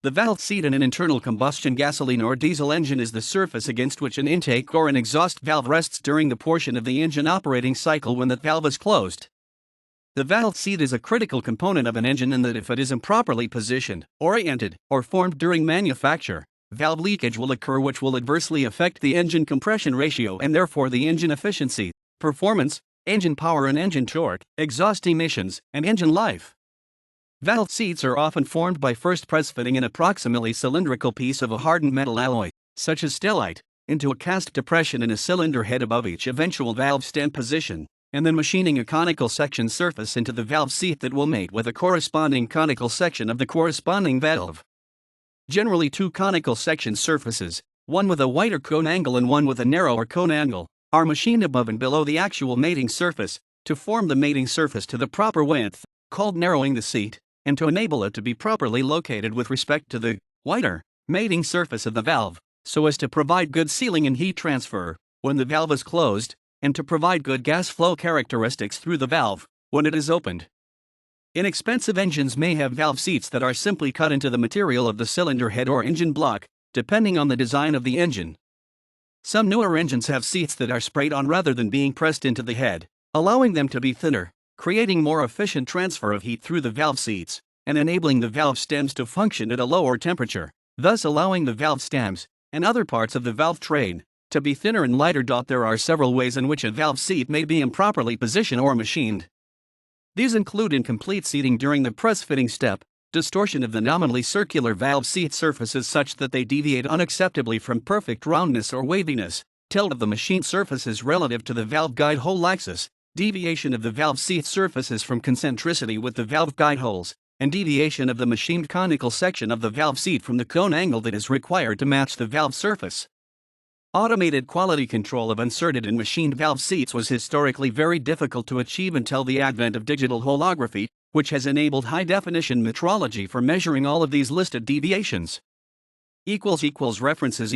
The valve seat in an internal combustion gasoline or diesel engine is the surface against which an intake or an exhaust valve rests during the portion of the engine operating cycle when that valve is closed. The valve seat is a critical component of an engine in that if it is improperly positioned, oriented, or formed during manufacture, valve leakage will occur, which will adversely affect the engine compression ratio and therefore the engine efficiency, performance, engine power and engine torque, exhaust emissions, and engine life. Valve seats are often formed by first press fitting an approximately cylindrical piece of a hardened metal alloy, such as Stellite, into a cast depression in a cylinder head above each eventual valve stem position, and then machining a conical section surface into the valve seat that will mate with a corresponding conical section of the corresponding valve. Generally, two conical section surfaces, one with a wider cone angle and one with a narrower cone angle, are machined above and below the actual mating surface to form the mating surface to the proper width, called narrowing the seat, and to enable it to be properly located with respect to the wider mating surface of the valve, so as to provide good sealing and heat transfer when the valve is closed, and to provide good gas flow characteristics through the valve when it is opened. Inexpensive engines may have valve seats that are simply cut into the material of the cylinder head or engine block, depending on the design of the engine. Some newer engines have seats that are sprayed on rather than being pressed into the head, allowing them to be thinner, creating more efficient transfer of heat through the valve seats, and enabling the valve stems to function at a lower temperature, thus allowing the valve stems, and other parts of the valve train, to be thinner and lighter. There are several ways in which a valve seat may be improperly positioned or machined. These include incomplete seating during the press fitting step, distortion of the nominally circular valve seat surfaces such that they deviate unacceptably from perfect roundness or waviness, tilt of the machined surfaces relative to the valve guide hole axis, deviation of the valve seat surfaces from concentricity with the valve guide holes, and deviation of the machined conical section of the valve seat from the cone angle that is required to match the valve surface. Automated quality control of inserted and machined valve seats was historically very difficult to achieve until the advent of digital holography, which has enabled high-definition metrology for measuring all of these listed deviations. References